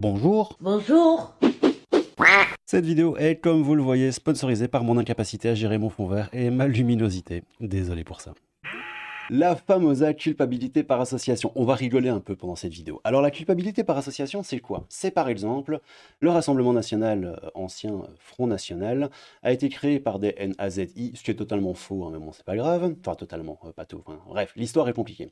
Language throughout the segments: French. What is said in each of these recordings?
Bonjour. Bonjour. Cette vidéo est, comme vous le voyez, sponsorisée par mon incapacité à gérer mon fond vert et ma luminosité. Désolé pour ça. La fameuse culpabilité par association. On va rigoler un peu pendant cette vidéo. Alors la culpabilité par association, c'est quoi? C'est par exemple, le Rassemblement National, ancien Front National, a été créé par des NAZI, ce qui est totalement faux, hein, mais bon, c'est pas grave. Enfin, totalement, pas tout. Enfin, bref, l'histoire est compliquée.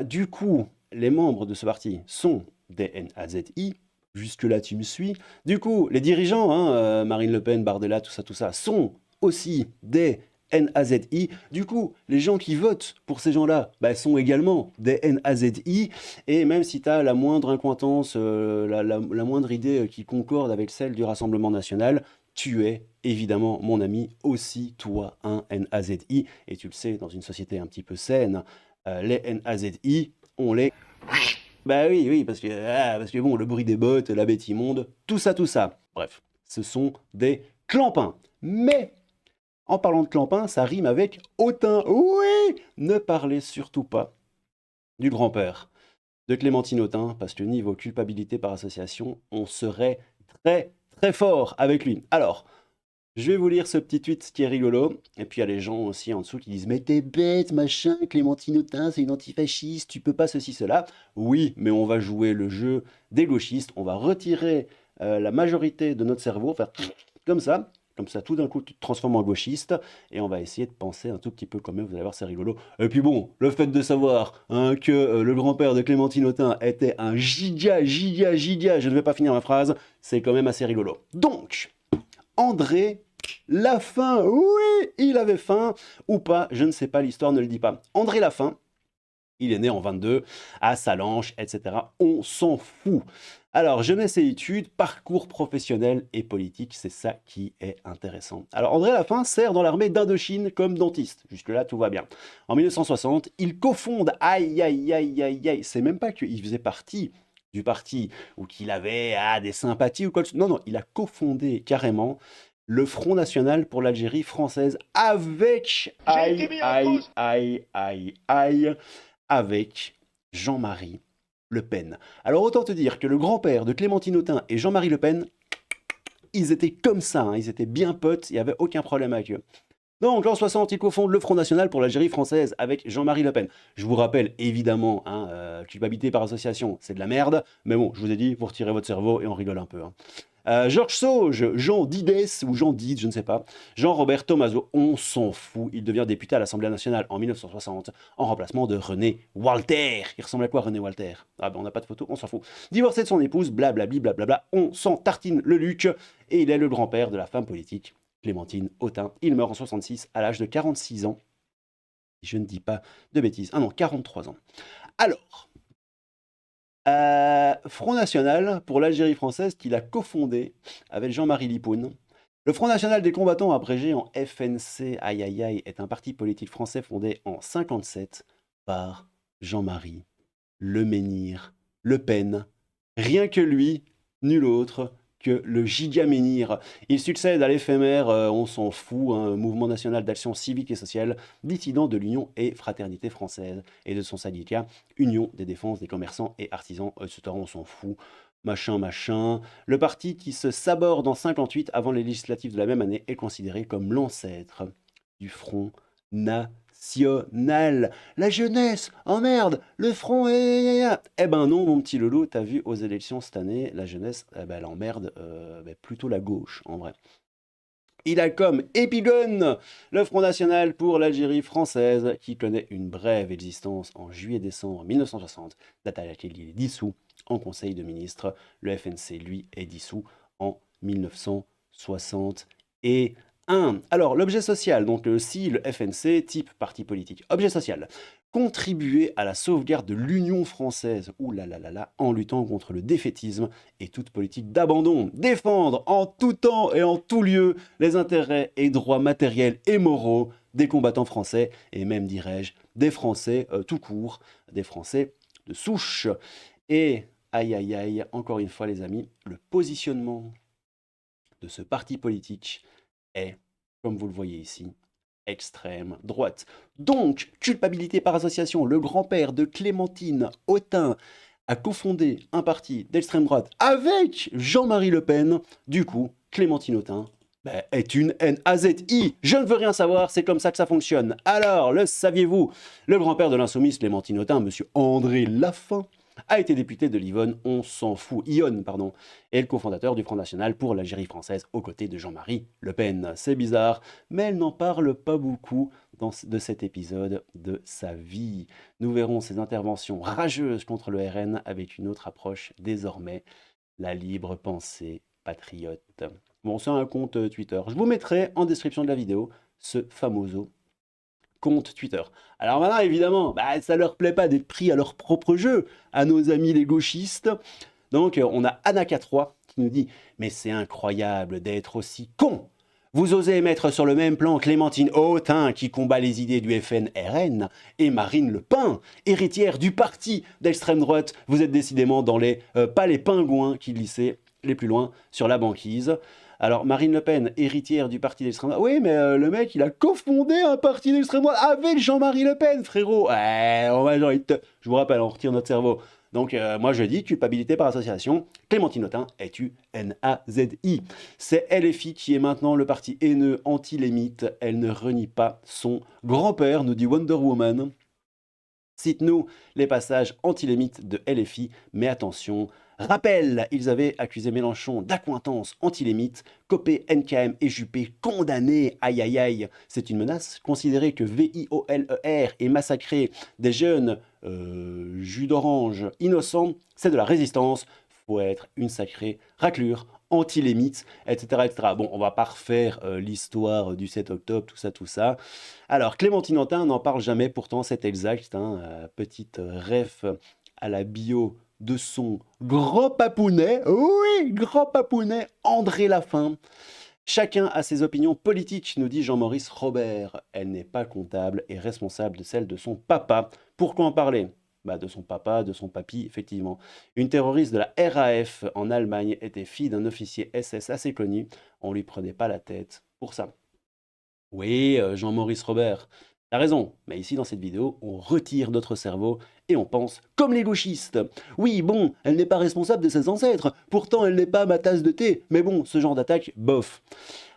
Du coup, les membres de ce parti sont des NAZI. Jusque-là, tu me suis. Du coup, les dirigeants, hein, Marine Le Pen, Bardella, tout ça, sont aussi des NAZI. Du coup, les gens qui votent pour ces gens-là bah, sont également des NAZI. Et même si tu as la moindre incointance, la moindre idée qui concorde avec celle du Rassemblement national, tu es évidemment, mon ami, aussi toi un NAZI. Et tu le sais, dans une société un petit peu saine, les NAZI, on les... Bah oui, oui, parce que bon, le bruit des bottes, la bête immonde, tout ça, tout ça. Bref, ce sont des clampins. Mais, en parlant de clampins, ça rime avec hautain. Oui, ne parlez surtout pas du grand-père de Clémentine Autain, parce que niveau culpabilité par association, on serait très, très fort avec lui. Alors, je vais vous lire ce petit tweet qui est rigolo. Et puis il y a les gens aussi en dessous qui disent mais t'es bête, machin, Clémentine Autain, c'est une antifasciste, tu peux pas ceci, cela. Oui, mais on va jouer le jeu des gauchistes, on va retirer la majorité de notre cerveau, faire comme ça tout d'un coup tu te transformes en gauchiste, et on va essayer de penser un tout petit peu comme eux, vous allez voir c'est rigolo. Et puis bon, le fait de savoir hein, que le grand-père de Clémentine Autain était un giga, je ne vais pas finir ma phrase, c'est quand même assez rigolo. Donc, André la faim, oui, il avait faim, ou pas, je ne sais pas, l'histoire ne le dit pas. André Lafin, il est né en 22, à Salanches, etc. On s'en fout. Alors, jeunesse et études, parcours professionnel et politique, c'est ça qui est intéressant. Alors, André Lafin sert dans l'armée d'Indochine comme dentiste. Jusque-là, tout va bien. En 1960, il cofonde, aïe, c'est même pas qu'il faisait partie du parti ou qu'il avait des sympathies ou quoi. Non, non, il a cofondé carrément le Front National pour l'Algérie française avec, avec Jean-Marie Le Pen. Alors autant te dire que le grand-père de Clémentine Autain et Jean-Marie Le Pen, ils étaient comme ça, hein, ils étaient bien potes, il n'y avait aucun problème avec eux. Donc, en 60, il cofonde le Front National pour l'Algérie française avec Jean-Marie Le Pen. Je vous rappelle, évidemment, hein, culpabilité par association, c'est de la merde, mais bon, je vous ai dit, vous retirez votre cerveau et on rigole un peu. Hein. Georges Sauge, Jean Dides ou Jean Dides, je ne sais pas, Jean-Robert Thomaso, on s'en fout. Il devient député à l'Assemblée nationale en 1960 en remplacement de René Walter. Il ressemble à quoi René Walter? Ah ben on n'a pas de photo, on s'en fout. Divorcé de son épouse, blablabli, blablabla, on s'en tartine le luc et il est le grand-père de la femme politique Clémentine Autain. Il meurt en 66 à l'âge de 46 ans. Je ne dis pas de bêtises. Ah non, 43 ans. Alors, Front National pour l'Algérie française qu'il a cofondé avec Jean-Marie Lipoun. Le Front National des combattants, abrégé en FNC, aïe aïe aïe, est un parti politique français fondé en 57 par Jean-Marie Le Menhir Le Pen. Rien que lui, nul autre que le gigaménir. Il succède à l'éphémère, on s'en fout, un mouvement national d'action civique et sociale, dissident de l'Union et Fraternité française, et de son syndicat, Union des défenses des commerçants et artisans, etc. On s'en fout, machin. Le parti qui se saborde en 58 avant les législatives de la même année est considéré comme l'ancêtre du Front National. La jeunesse, oh merde, le front est... Eh ben non, mon petit Lolo, t'as vu aux élections cette année, la jeunesse, eh ben, elle emmerde plutôt la gauche, en vrai. Il a comme épigone le Front National pour l'Algérie française, qui connaît une brève existence en juillet-décembre 1960, date à laquelle il est dissous en Conseil de ministres. Le FNC, lui, est dissous en 1961. Alors, l'objet social, donc si le FNC, type parti politique, objet social, contribuer à la sauvegarde de l'Union française, en luttant contre le défaitisme et toute politique d'abandon, défendre en tout temps et en tout lieu les intérêts et droits matériels et moraux des combattants français, et même, dirais-je, des Français tout court, des Français de souche. Et, aïe, encore une fois les amis, le positionnement de ce parti politique est, comme vous le voyez ici, extrême droite. Donc, culpabilité par association, le grand-père de Clémentine Autain a cofondé un parti d'extrême droite avec Jean-Marie Le Pen. Du coup, Clémentine Autain est une NAZI. Je ne veux rien savoir, c'est comme ça que ça fonctionne. Alors, le saviez-vous? Le grand-père de l'insoumise Clémentine Autain, monsieur André Lafin, a été député de l'Yonne, on s'en fout, Yonne, pardon, et le cofondateur du Front National pour l'Algérie française aux côtés de Jean-Marie Le Pen. C'est bizarre, mais elle n'en parle pas beaucoup de cet épisode de sa vie. Nous verrons ses interventions rageuses contre le RN avec une autre approche désormais, la libre pensée patriote. Bon, c'est un compte Twitter. Je vous mettrai en description de la vidéo ce famoso compte Twitter. Alors maintenant, évidemment, ça leur plaît pas d'être pris à leur propre jeu, à nos amis les gauchistes. Donc, on a Anaka3 qui nous dit « Mais c'est incroyable d'être aussi con ! Vous osez mettre sur le même plan Clémentine Autain qui combat les idées du FN-RN et Marine Le Pen, héritière du parti d'extrême droite. Vous êtes décidément dans les pas les pingouins qui glissaient les plus loin sur la banquise. » Alors, Marine Le Pen, héritière du parti d'extrême droite. Oui, mais le mec, il a cofondé un parti d'extrême droite avec Jean-Marie Le Pen, frérot. Je vous rappelle, on retire notre cerveau. Donc, moi, je dis culpabilité par association. Clémentine Autain est UNAZI. C'est LFI qui est maintenant le parti haineux anti-lémite. Elle ne renie pas son grand-père, nous dit Wonder Woman. Cite-nous les passages anti-lémites de LFI, mais attention, rappel, ils avaient accusé Mélenchon d'accointance anti-lémite, Copé, NKM et Juppé condamnés, aïe aïe aïe, c'est une menace, considérer que VIOLER et massacrer des jeunes jus d'orange innocents, c'est de la résistance, faut être une sacrée raclure, anti-lémite, etc., etc. Bon, on va pas refaire l'histoire du 7 octobre, tout ça. Alors, Clémentine Autain n'en parle jamais, pourtant c'est exact, petite ref à la bio de son grand papounet, oui, grand papounet, André Lafin. Chacun a ses opinions politiques, nous dit Jean-Maurice Robert. Elle n'est pas comptable et responsable de celle de son papa. Pourquoi en parler ? De son papa, de son papy, effectivement. Une terroriste de la RAF en Allemagne était fille d'un officier SS assez connu. On lui prenait pas la tête pour ça. Oui, Jean-Maurice Robert, t'as raison, mais ici dans cette vidéo, on retire notre cerveau et on pense comme les gauchistes. Oui, bon, elle n'est pas responsable de ses ancêtres, pourtant elle n'est pas ma tasse de thé, mais bon, ce genre d'attaque, bof.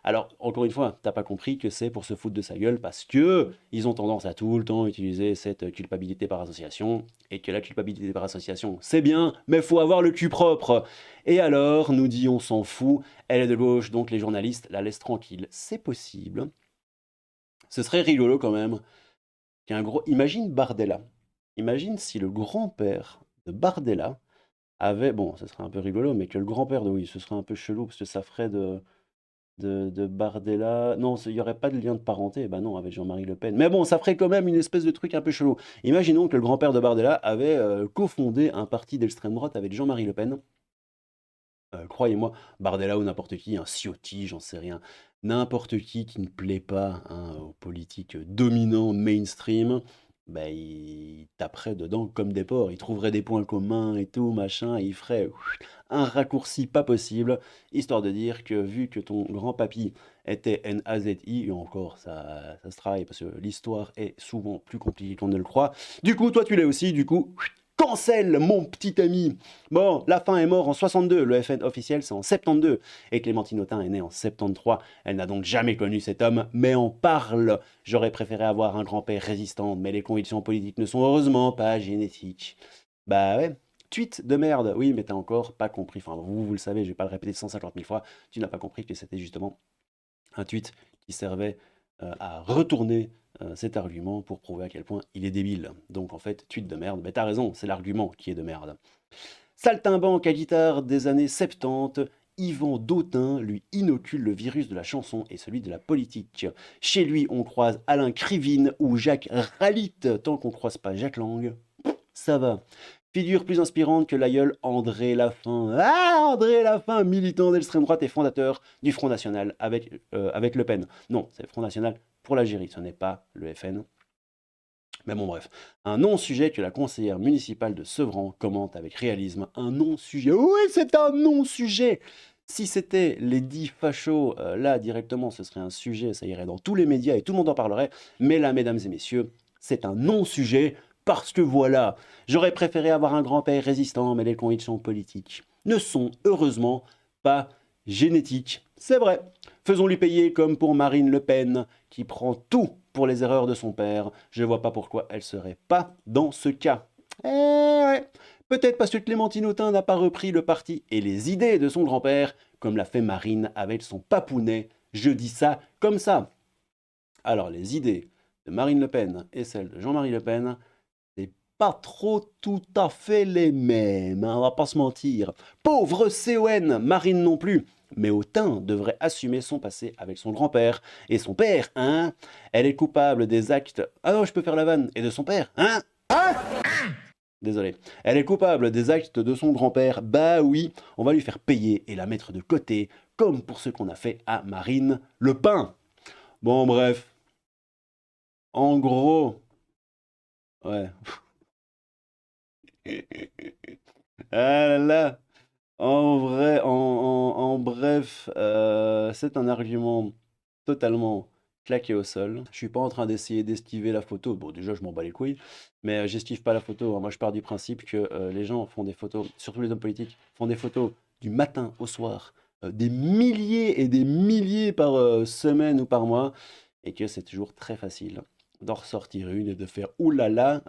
Alors, encore une fois, t'as pas compris que c'est pour se foutre de sa gueule parce que ils ont tendance à tout le temps utiliser cette culpabilité par association et que la culpabilité par association, c'est bien, mais faut avoir le cul propre. Et alors, nous dit on s'en fout, elle est de gauche, donc les journalistes la laissent tranquille. C'est possible. Ce serait rigolo quand même qu'un gros... Imagine Bardella. Imagine si le grand-père de Bardella avait... Bon, ce serait un peu rigolo, mais que le grand-père de... Oui, ce serait un peu chelou, parce que ça ferait de Bardella... Non, il n'y aurait pas de lien de parenté, bah non, avec Jean-Marie Le Pen. Mais bon, ça ferait quand même une espèce de truc un peu chelou. Imaginons que le grand-père de Bardella avait cofondé un parti d'extrême droite avec Jean-Marie Le Pen. Croyez-moi, Bardella ou n'importe qui, un Ciotti, j'en sais rien, n'importe qui ne plaît pas aux politiques dominants mainstream, il taperait dedans comme des porcs, il trouverait des points communs et tout, machin, et il ferait un raccourci pas possible, histoire de dire que vu que ton grand-papy était NAZI, et encore, ça se travaille, parce que l'histoire est souvent plus compliquée qu'on ne le croit, du coup, toi tu l'es aussi, du coup... Cancel, mon petit ami. Bon, Lafin est mort en 62, le FN officiel c'est en 72, et Clémentine Autain est née en 73. Elle n'a donc jamais connu cet homme, mais en parle. J'aurais préféré avoir un grand-père résistant, mais les convictions politiques ne sont heureusement pas génétiques. Bah ouais, tweet de merde. Oui, mais t'as encore pas compris, enfin vous le savez, je vais pas le répéter 150 000 fois, tu n'as pas compris que c'était justement un tweet qui servait à retourner cet argument pour prouver à quel point il est débile. Donc en fait, tweet de merde, mais t'as raison, c'est l'argument qui est de merde. Saltimbanque à guitare des années 70, Yvan Dautin lui inocule le virus de la chanson et celui de la politique. Chez lui, on croise Alain Krivine ou Jacques Ralit. Tant qu'on croise pas Jacques Lang, ça va. Figure plus inspirante que l'aïeul André Lafin. Ah, André Lafin, militant d'extrême droite et fondateur du Front National avec Le Pen. Non, c'est le Front National pour l'Algérie, ce n'est pas le FN. Mais bon, bref. Un non-sujet que la conseillère municipale de Sevran commente avec réalisme. Un non-sujet. Oui, c'est un non-sujet. Si c'était les dits fachos, là, directement, ce serait un sujet, ça irait dans tous les médias et tout le monde en parlerait. Mais là, mesdames et messieurs, c'est un non-sujet parce que voilà, j'aurais préféré avoir un grand-père résistant, mais les convictions politiques ne sont heureusement pas génétiques. C'est vrai. Faisons-lui payer comme pour Marine Le Pen, qui prend tout pour les erreurs de son père. Je ne vois pas pourquoi elle serait pas dans ce cas. Eh ouais. Peut-être parce que Clémentine Autain n'a pas repris le parti et les idées de son grand-père, comme l'a fait Marine avec son papounet. Je dis ça comme ça. Alors, les idées de Marine Le Pen et celles de Jean-Marie Le Pen, c'est pas trop tout à fait les mêmes, hein, on va pas se mentir. Pauvre CON, Marine non plus. Mais Autain devrait assumer son passé avec son grand-père. Et son père, hein? Elle est coupable des actes... Ah non, je peux faire la vanne. Et de son père, hein? Désolé. Elle est coupable des actes de son grand-père. Bah oui, on va lui faire payer et la mettre de côté, comme pour ce qu'on a fait à Marine Le Pen. Bon, bref. En gros... Ouais. Ah là là. En vrai, en bref, c'est un argument totalement claqué au sol. Je suis pas en train d'essayer d'esquiver la photo. Bon, déjà, je m'en bats les couilles, mais j'esquive pas la photo, hein. Moi, je pars du principe que les gens font des photos, surtout les hommes politiques, font des photos du matin au soir, des milliers et des milliers par semaine ou par mois, et que c'est toujours très facile d'en ressortir une et de faire oulala.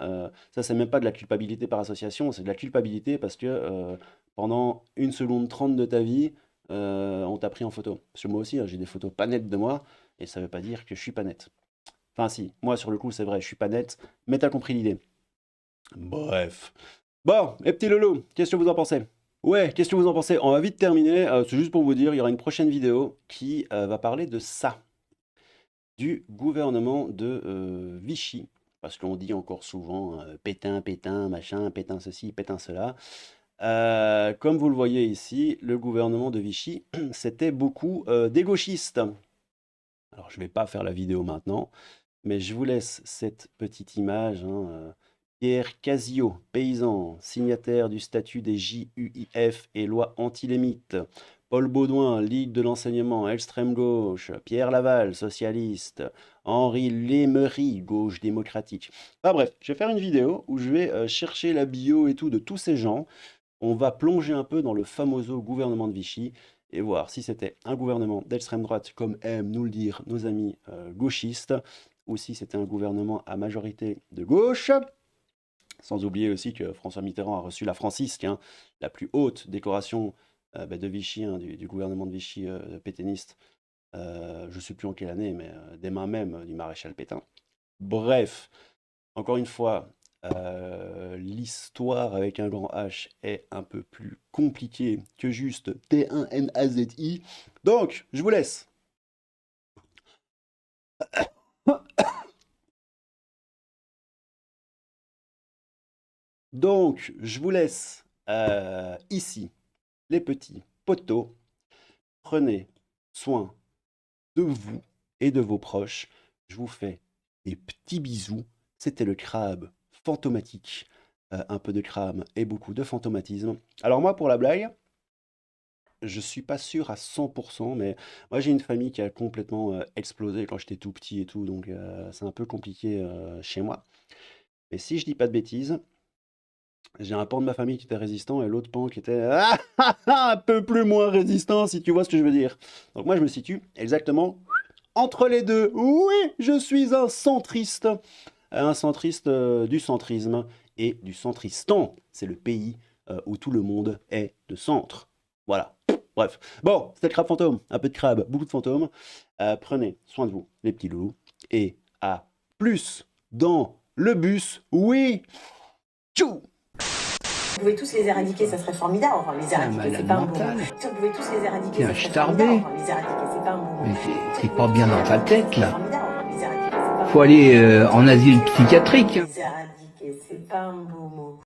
Ça, c'est même pas de la culpabilité par association, c'est de la culpabilité parce que pendant 1 seconde 30 de ta vie, on t'a pris en photo. Parce que moi aussi, hein, j'ai des photos pas nettes de moi, et ça veut pas dire que je suis pas net. Enfin si, moi sur le coup c'est vrai, je suis pas net, mais t'as compris l'idée. Bref. Bon, et petit Lolo, qu'est-ce que vous en pensez? Ouais, qu'est-ce que vous en pensez? On va vite terminer, c'est juste pour vous dire, il y aura une prochaine vidéo qui va parler de ça, du gouvernement de Vichy, parce qu'on dit encore souvent Pétain, Pétain, machin, Pétain ceci, Pétain cela. Comme vous le voyez ici, le gouvernement de Vichy, c'était beaucoup des gauchistes. Alors, je ne vais pas faire la vidéo maintenant, mais je vous laisse cette petite image, hein, Pierre Casillot, paysan, signataire du statut des JUIF et loi anti-lémite. Paul Baudouin, Ligue de l'enseignement, extrême gauche. Pierre Laval, socialiste. Henri Lémery, gauche démocratique. Enfin bref, je vais faire une vidéo où je vais chercher la bio et tout de tous ces gens. On va plonger un peu dans le famoso gouvernement de Vichy et voir si c'était un gouvernement d'extrême droite, comme aiment nous le dire nos amis gauchistes, ou si c'était un gouvernement à majorité de gauche. Sans oublier aussi que François Mitterrand a reçu la francisque, hein, la plus haute décoration de Vichy, hein, du gouvernement de Vichy pétainiste. Je ne sais plus en quelle année, mais des mains même du maréchal Pétain. Bref, encore une fois, l'histoire avec un grand H est un peu plus compliquée que juste T1NAZI. Donc, je vous laisse. Donc, je vous laisse ici, les petits poteaux. Prenez soin de vous et de vos proches. Je vous fais des petits bisous. C'était le crabe fantomatique. Un peu de crame et beaucoup de fantomatisme. Alors moi, pour la blague, je suis pas sûr à 100%, mais moi j'ai une famille qui a complètement explosé quand j'étais tout petit et tout, donc c'est un peu compliqué chez moi. Mais si je dis pas de bêtises, j'ai un pan de ma famille qui était résistant et l'autre pan qui était un peu plus moins résistant, si tu vois ce que je veux dire. Donc moi je me situe exactement entre les deux. Oui, je suis un centriste du centrisme et du centristan. C'est le pays où tout le monde est de centre. Voilà. Bref. Bon, c'était le crabe fantôme. Un peu de crabe, beaucoup de fantômes. Prenez soin de vous, les petits loulous. Et à plus dans le bus. Oui. Tchou. Si on pouvait tous les éradiquer, ça serait formidable. Enfin, les éradiquer, c'est pas un bon mot. Si on pouvait tous les éradiquer, ça serait formidable. Enfin, les éradiquer, c'est pas un bon mot. Mais c'est pas bien dans ta tête, là. Faut aller en asile psychiatrique. Les éradiquer, c'est pas un bon mot.